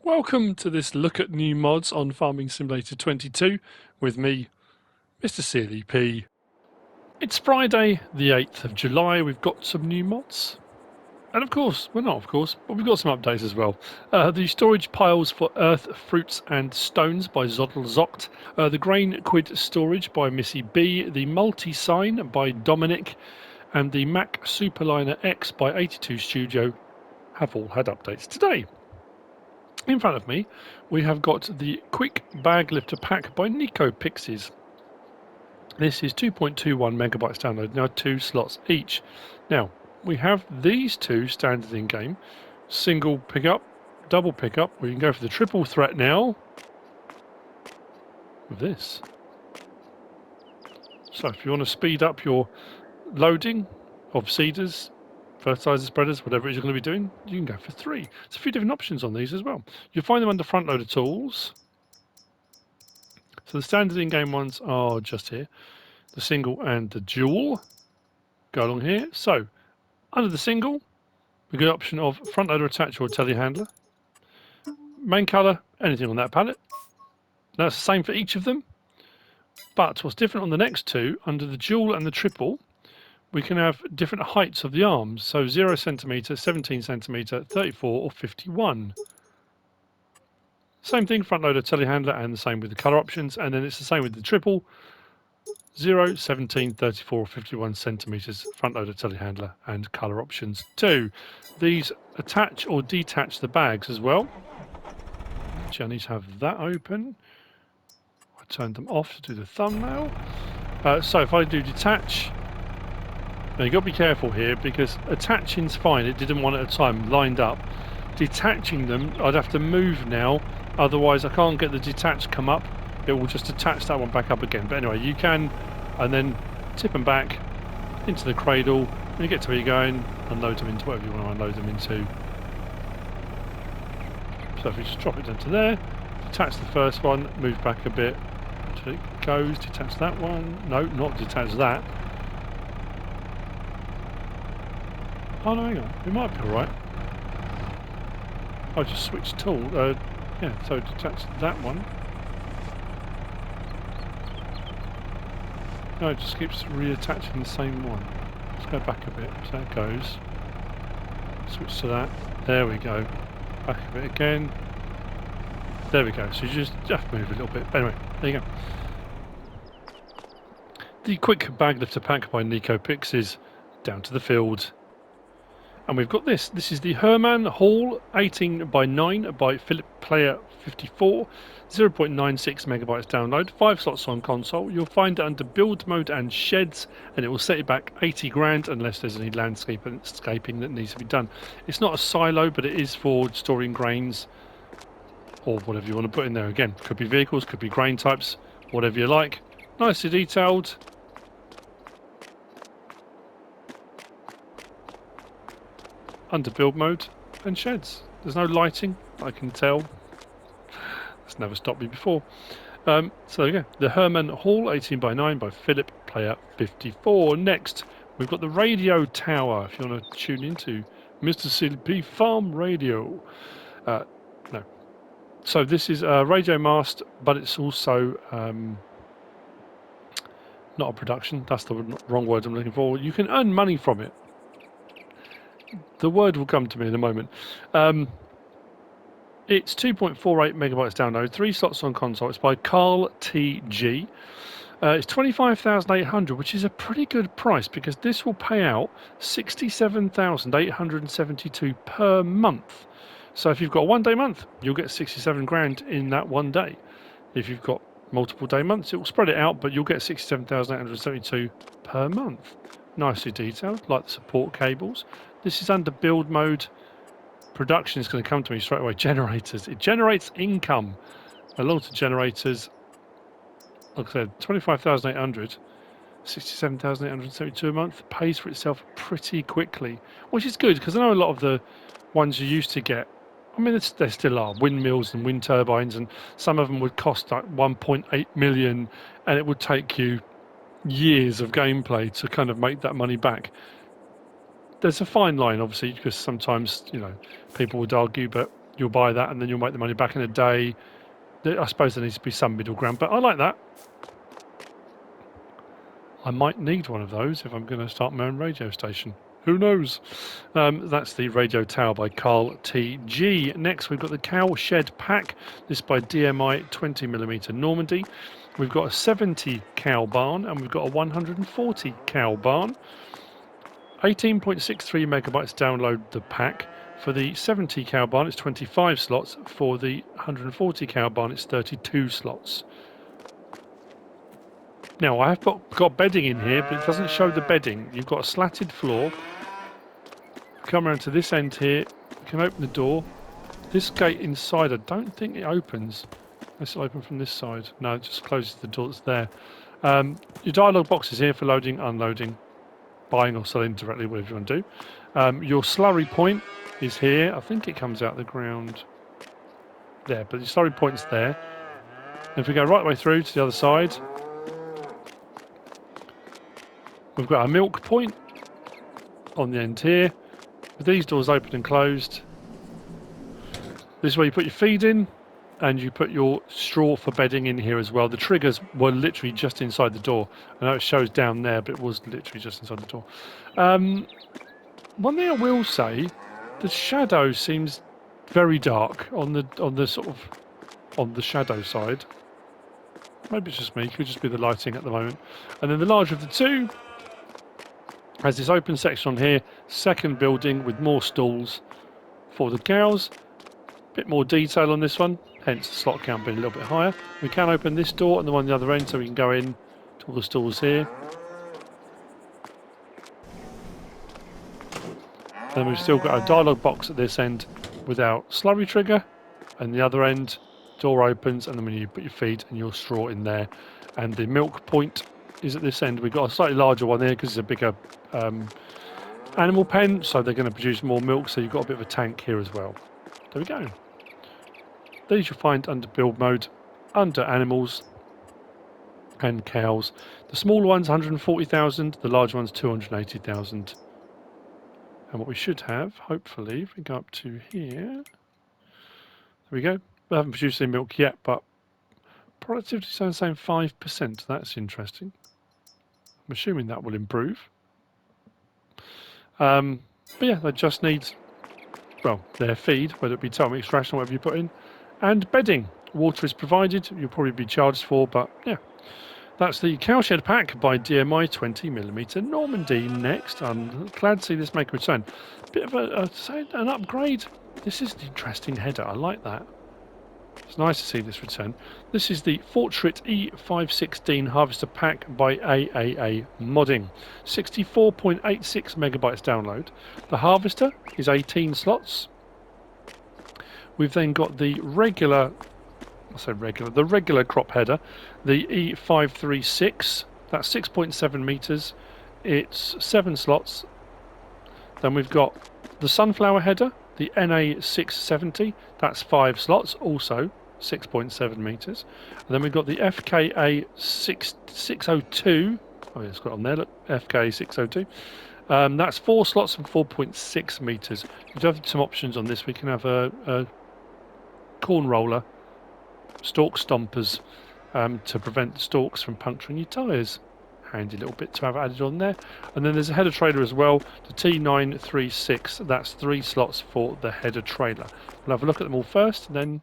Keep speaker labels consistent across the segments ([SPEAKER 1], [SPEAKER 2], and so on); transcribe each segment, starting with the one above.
[SPEAKER 1] Welcome to this look at new mods on Farming Simulator 22 with me, MrSealyp. It's Friday the 8th of July, we've got some new mods. And of course, well not of course, but we've got some updates as well. The storage piles for earth, fruits and stones by Zodelzocht. The grain quid storage by Missy B. The multi-sign by Dominic. And the Mac Superliner X by 82 Studio have all had updates today. In front of me, we have got the Quicke BagLifter pack by NicoPix. This is 2.21 megabytes download, now 2 slots each. Now, we have these two standard in game, single pickup, double pickup. We can go for the triple threat now with this. So if you want to speed up your loading of seeders, fertilizer spreaders, whatever it is you're going to be doing, you can go for 3. There's a few different options on these as well. You'll find them under front loader tools. So the standard in-game ones are just here. The single and the dual go along here. So under the single, we've got the option of front loader attach or telehandler. Main colour, anything on that palette. Now it's the same for each of them. But what's different on the next two, under the dual and the triple, we can have different heights of the arms. So 0 centimetre, 17 centimetre, 34 or 51. Same thing, front loader, telehandler, and the same with the colour options. And then it's the same with the triple. 0, 17, 34 or 51 centimetres front loader, telehandler, and colour options too. These attach or detach the bags as well. Actually, I need to have that open. I turned them off to do the thumbnail. So if I do detach, now you've got to be careful here because attaching's fine, it did them one at a time, lined up. Detaching them, I'd have to move now, otherwise I can't get the detach come up. It will just attach that one back up again. But anyway, you can, and then tip them back into the cradle. When you get to where you're going, unload them into whatever you want to unload them into. So if you just drop it down to there, detach the first one, move back a bit until it goes, detach that one. No, not detach that. Oh no, hang on, it might be alright. I'll just switch tool. Yeah, so detach that one. No, it just keeps reattaching the same one. Let's go back a bit, so that goes. Switch to that. There we go. Back a bit again. There we go. So you just have to move a little bit. Anyway, there you go. The Quicke BagLifter pack by NicoPix is down to the field. And we've got this. This is the Hörmann Hall 18x9 by Filip player 54. 0.96 megabytes download, 5 slots on console. You'll find it under build mode and sheds, and it will set you back 80 grand unless there's any landscaping that needs to be done. It's not a silo, but it is for storing grains or whatever you want to put in there. Again, could be vehicles, could be grain types, whatever you like. Nicely detailed. Under build mode and sheds. There's no lighting, I can tell. That's never stopped me before. So there you go. The Hörmann Hall 18x9 by Filip player 54. Next, we've got the radio tower. If you want to tune into MrSealyp Farm Radio. No. So this is a radio mast, but it's also not a production. That's the wrong word I'm looking for. You can earn money from it. The word will come to me in a moment. It's 2.48 megabytes download, 3 slots on console. It's by Carl TG. It's 25,800, which is a pretty good price because this will pay out 67,872 per month. So if you've got a one-day month, you'll get 67 grand in that one day. If you've got multiple day months, it will spread it out, but you'll get 67,872 per month. Nicely detailed, like the support cables. This is under build mode. Production is going to come to me straight away. Generators. It generates income. Along to generators, like I said, 25,800, 67,872 a month. Pays for itself pretty quickly, which is good because I know a lot of the ones you used to get, I mean, there still are windmills and wind turbines, and some of them would cost like 1.8 million, and it would take you years of gameplay to kind of make that money back. There's a fine line, obviously, because sometimes, you know, people would argue, but you'll buy that and then you'll make the money back in a day. I suppose there needs to be some middle ground, but I like that. I might need one of those if I'm going to start my own radio station. Who knows? That's the RadioTower by Carl T.G. Next, we've got the Cowshed Pack. This by DMI 20mm Normandy. We've got a 70 cow barn and we've got a 140 cow barn. 18.63 megabytes download the pack. For the 70 cow barn, it's 25 slots. For the 140 cow barn, it's 32 slots. Now, I have got bedding in here, but it doesn't show the bedding. You've got a slatted floor. Come around to this end here. You can open the door. This gate inside, I don't think it opens. Let's open from this side. No, it just closes the door that's there. Your dialogue box is here for loading, unloading, buying or selling directly, whatever you want to do. Your slurry point is here. I think it comes out the ground there, but the slurry point's there. And if we go right the way through to the other side, we've got our milk point on the end here. With these doors open and closed, this is where you put your feed in, and you put your straw for bedding in here as well. The triggers were literally just inside the door. I know it shows down there, but it was literally just inside the door. One thing I will say, the shadow seems very dark on the sort of on the shadow side. Maybe it's just me. It could just be the lighting at the moment. And then the larger of the two has this open section on here. Second building with more stalls for the cows. Bit more detail on this one, hence the slot count being a little bit higher. We can open this door and the one on the other end, so we can go in to all the stalls here. Then we've still got a dialogue box at this end with our slurry trigger, and the other end door opens, and then when you put your feed and your straw in there, and the milk point is at this end. We've got a slightly larger one there because it's a bigger animal pen, so they're going to produce more milk, so you've got a bit of a tank here as well. There we go. These you'll find under build mode, under animals and cows. The smaller one's 140,000, the large one's 280,000. And what we should have, hopefully, if we go up to here, there we go. We haven't produced any milk yet, but productivity is saying 5%. That's interesting. I'm assuming that will improve. But yeah, they just need, well, their feed, whether it be total extraction or whatever you put in, and bedding. Water is provided. You'll probably be charged for, but yeah. That's the Cowshed Pack by DMI 20mm Normandy. Next, I'm glad to see this make a return. Bit of an upgrade. This is an interesting header. I like that. It's nice to see this return. This is the Fortschritt E516 Harvester Pack by AAA Modding. 64.86 megabytes download. The harvester is 18 slots. We've then got the regular crop header, the E536, that's 6.7 meters, it's 7 slots. Then we've got the sunflower header, the NA670, that's 5 slots, also 6.7 meters. And then we've got the FKA 602, oh yeah, it's got on there, look, FKA 602. That's 4 slots and 4.6 meters. We do have some options on this. We can have a corn roller, stalk stompers to prevent the stalks from puncturing your tyres. Handy little bit to have added on there. And then there's a header trailer as well, the T936. That's 3 slots for the header trailer. We'll have a look at them all first, and then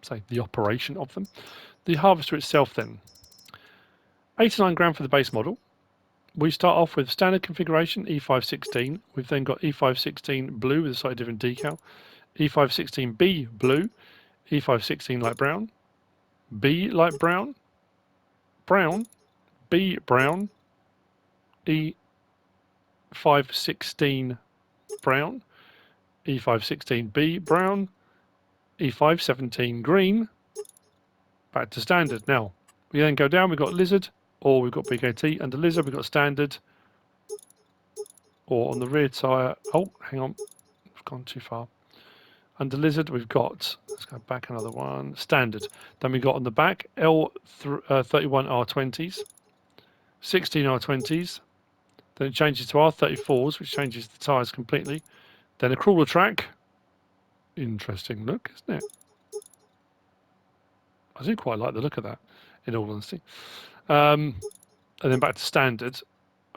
[SPEAKER 1] say the operation of them. The harvester itself then. 89 grand for the base model. We start off with standard configuration E516. We've then got E516 blue with a slightly different decal, E516B blue, E516 light brown, B light brown, brown, B brown, E516 brown, E516B brown, E517 green, back to standard. Now, we then go down, we've got lizard, or we've got BKT. Under lizard, we've got standard, or on the rear tyre, oh, hang on, I've gone too far. Under lizard, we've got, let's go back another one, standard. Then we've got on the back, L31R20s, 16R20s. Then it changes to R34s, which changes the tyres completely. Then a crawler track interesting look, isn't it? I do quite like the look of that, in all honesty. And then back to standard,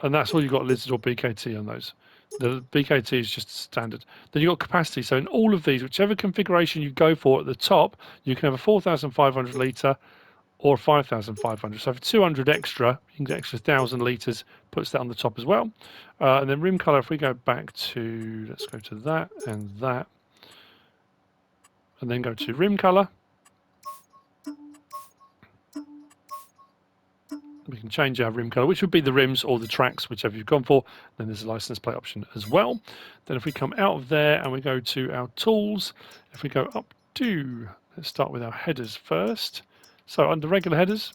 [SPEAKER 1] and that's all you've got, listed or BKT on those. The BKT is just standard. Then you've got capacity. So in all of these, whichever configuration you go for at the top, you can have a 4,500 litre or 5,500. So for 200 extra, you can get extra 1,000 litres, puts that on the top as well. And then rim colour, if we go back to, let's go to that, and then go to rim colour. We can change our rim colour, which would be the rims or the tracks, whichever you've gone for. Then there's a license plate option as well. Then if we come out of there and we go to our tools, if we go up to, let's start with our headers first. So under regular headers,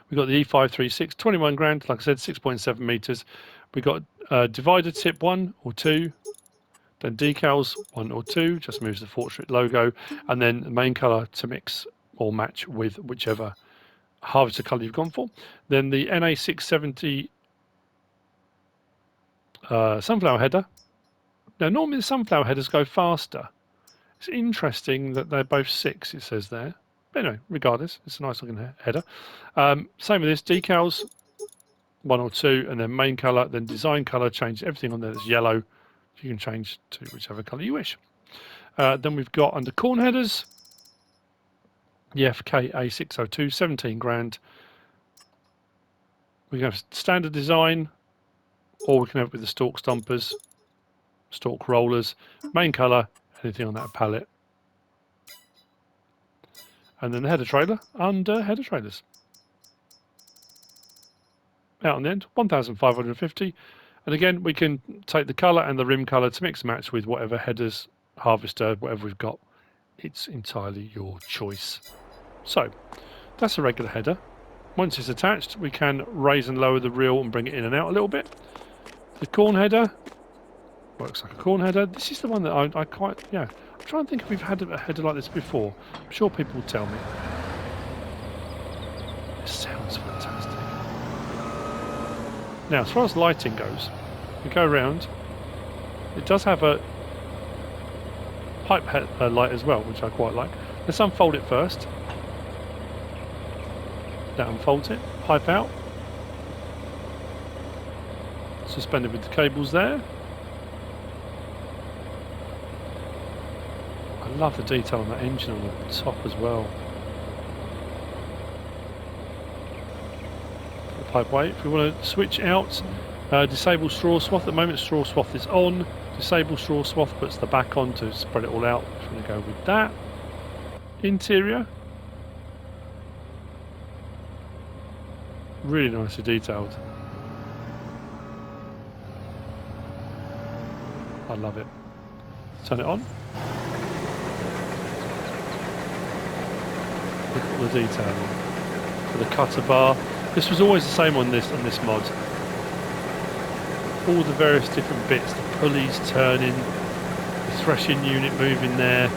[SPEAKER 1] we've got the E536, 21 grand, like I said, 6.7 metres. We've got divider tip 1 or 2, then decals 1 or 2, just moves the Fortschritt logo, and then the main colour to mix or match with whichever harvester colour you've gone for. Then the NA670 sunflower header. Now normally the sunflower headers go faster. It's interesting that they're both 6, it says there. But anyway, regardless, it's a nice looking header. Same with this, decals 1 or 2, and then main colour, then design colour, change everything on there that's yellow. You can change to whichever colour you wish. Then we've got under corn headers, the FKA602, 17 grand. We can have standard design, or we can have it with the stalk stumpers, stalk rollers, main colour, anything on that palette. And then the header trailer under header trailers. Out on the end, 1,550. And again, we can take the colour and the rim colour to mix and match with whatever headers, harvester, whatever we've got. It's entirely your choice. So, that's a regular header. Once it's attached, we can raise and lower the reel and bring it in and out a little bit. The corn header works like a corn header. This is the one that I quite, yeah. I'm trying to think if we've had a header like this before. I'm sure people will tell me. It sounds fantastic. Now, as far as lighting goes, we go around. It does have a pipe light as well, which I quite like. Let's unfold it first. That unfolds it. Pipe out. Suspended with the cables there. I love the detail on that engine on the top as well. The pipe weight. If we want to switch out, disable straw swath. At the moment, straw swath is on. Disable straw swath puts the back on to spread it all out. If we want to go with that. Interior. Really nicely detailed. I love it. Turn it on. Look at all the detail for the cutter bar. This was always the same on this mod. All the various different bits, the pulleys turning, the threshing unit moving there.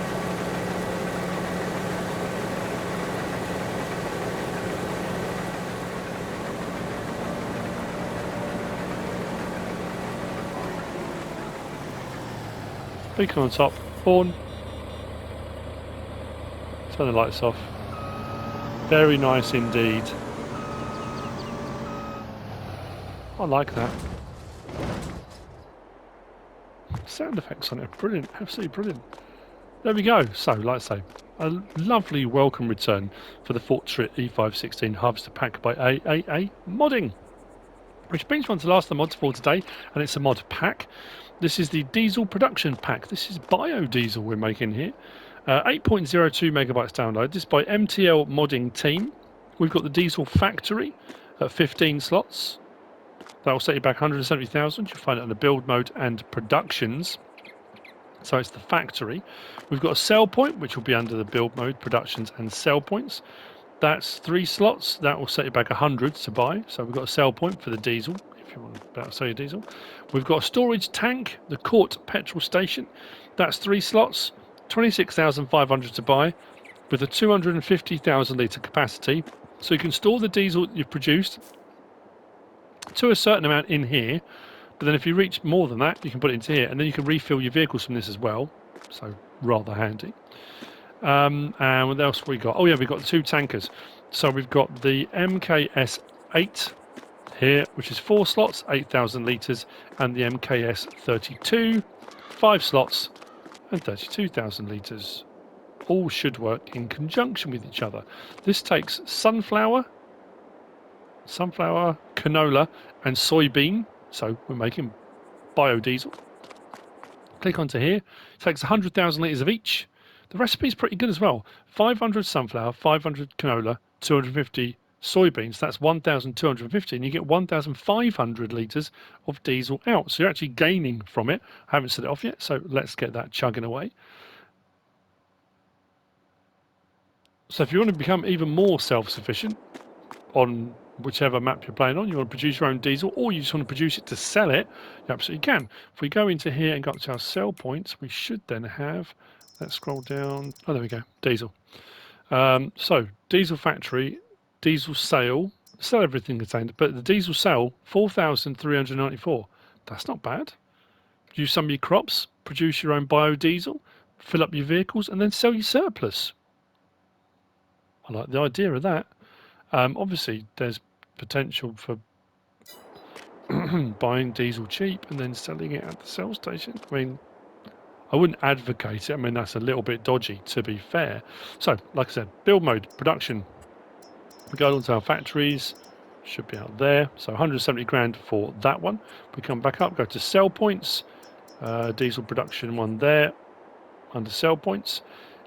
[SPEAKER 1] Beacon on top, horn. Turn the lights off. Very nice indeed. I like that. Sound effects on it are brilliant, absolutely brilliant. There we go. So, like I say, a lovely welcome return for the Fortschritt E516 Harvester Pack by AAA Modding. Which brings me on to the last of the mods for today, and it's a mod pack. This is the Diesel Production Pack. This is BioDiesel we're making here. 8.02 megabytes download. This is by MTL Modding Team. We've got the Diesel Factory at 15 slots. That will set you back 170,000. You'll find it under Build Mode and Productions. So it's the Factory. We've got a Sell Point, which will be under the Build Mode, Productions and Sell Points. That's 3 slots. That will set you back 100 to buy. So we've got a Sell Point for the diesel, if you want to sell your diesel. We've got a storage tank, the Court Petrol Station. That's 3 slots, 26,500 to buy, with a 250,000 litre capacity. So you can store the diesel that you've produced to a certain amount in here, but then if you reach more than that, you can put it into here, and then you can refill your vehicles from this as well. So rather handy. And what else we got? Oh yeah, we've got 2 tankers. So we've got the MKS8 here, which is 4 slots, 8,000 litres, and the MKS32, 5 slots and 32,000 litres. All should work in conjunction with each other. This takes sunflower, canola, and soybean. So we're making biodiesel. Click onto here. It takes 100,000 litres of each. The recipe is pretty good as well. 500 sunflower, 500 canola, 250 soybeans. That's 1,250, and you get 1,500 litres of diesel out. So you're actually gaining from it. I haven't set it off yet, so let's get that chugging away. So if you want to become even more self-sufficient on whichever map you're playing on, you want to produce your own diesel, or you just want to produce it to sell it, you absolutely can. If we go into here and go up to our sell points, we should then have, let's scroll down, oh there we go, diesel. So diesel factory, diesel sale, sell everything contained, but the diesel sale, 4,394. That's not bad. Use some of your crops, produce your own biodiesel, fill up your vehicles, and then sell your surplus. I like the idea of that. Obviously, there's potential for buying diesel cheap and then selling it at the sell station. I mean, I wouldn't advocate it. I mean, that's a little bit dodgy, to be fair. So, like I said, build mode, production. We go onto our factories. Should be out there. So 170 grand for that one. We come back up, go to sell points. Diesel production one there under sell points.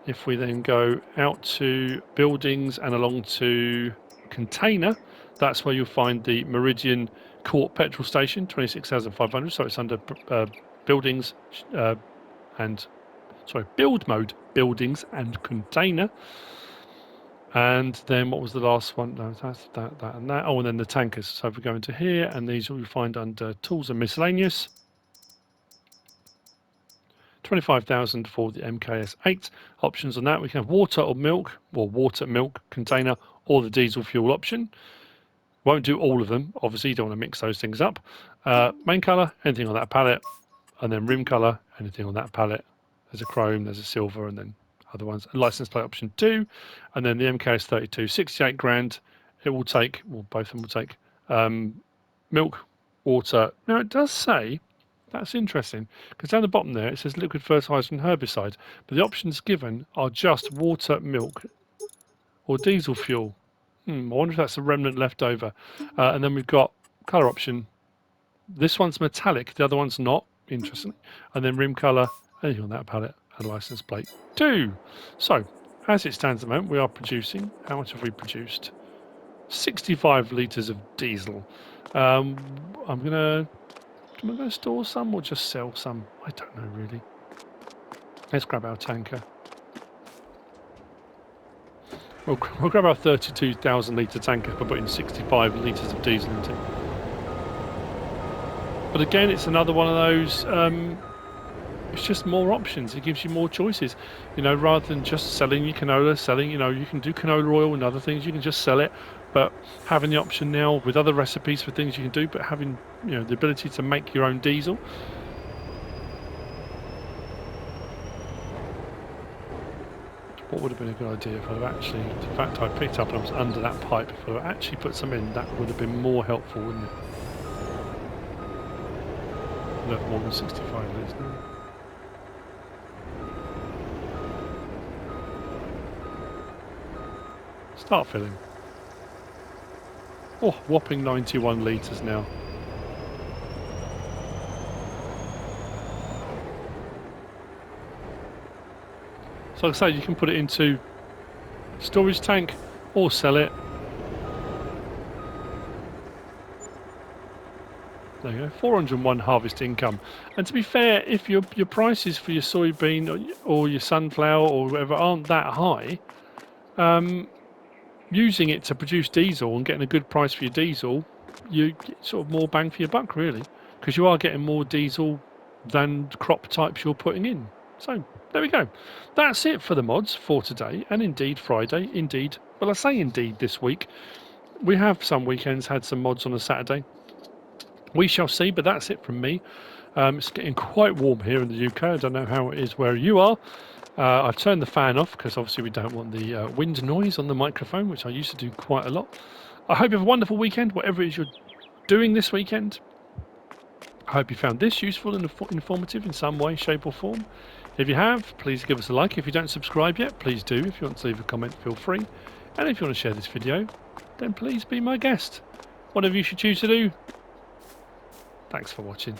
[SPEAKER 1] If we then go out to buildings and along to container, that's where you'll find the Meridian Court petrol station, 26,500. So it's under buildings and build mode, buildings and container. And then what was the last one? No, that's that and that. Oh, and then the tankers. So if we go into here, and these you'll find under tools and miscellaneous. 25,000 for the MKS8. Options on that, we can have water or milk, or water, milk, container, or the diesel fuel option. Won't do all of them, obviously you don't want to mix those things up. Main colour, anything on that palette, and then rim colour, anything on that palette. There's a chrome, there's a silver, and then other ones. And license plate option 2, and then the MKS32, 68 grand. It will take, well, both of them will take milk, water. Now it does say, that's interesting, because down the bottom there it says liquid fertiliser and herbicide, but the options given are just water, milk, or diesel fuel. I wonder if that's a remnant left over. And then we've got colour option. This one's metallic, the other one's not, interestingly. And then rim colour, anything on that palette, and license plate 2. So, as it stands at the moment, we are producing, how much have we produced? 65 litres of diesel. I'm going to store some or just sell some? I don't know really. Let's grab our tanker. We'll grab our 32,000 litre tanker for putting 65 litres of diesel into it. But again, it's another one of those, it's just more options. It gives you more choices. You know, rather than just selling your canola, you can do canola oil and other things, you can just sell it. But having the option now with other recipes for things you can do, but having, the ability to make your own diesel. What would have been a good idea if I'd have actually, the fact I picked up and I was under that pipe, if I'd have actually put some in, that would have been more helpful, wouldn't it? No, more than 65 litres now. Start filling. Oh, whopping 91 litres now. So like I say, you can put it into storage tank or sell it. There you go, 401 harvest income. And to be fair, if your prices for your soybean or your sunflower or whatever aren't that high, using it to produce diesel and getting a good price for your diesel, you get sort of more bang for your buck really, because you are getting more diesel than crop types you're putting in. So there we go. That's it for the mods for today, and indeed Friday. Indeed, well, I say indeed this week. We have some weekends had some mods on a Saturday. We shall see, but that's it from me. It's getting quite warm here in the UK. I don't know how it is where you are. I've turned the fan off because obviously we don't want the wind noise on the microphone, which I used to do quite a lot. I hope you have a wonderful weekend, whatever it is you're doing this weekend. I hope you found this useful and informative in some way, shape or form. If you have, please give us a like. If you don't subscribe yet, please do. If you want to leave a comment, feel free. And if you want to share this video, then please be my guest. Whatever you should choose to do. Thanks for watching.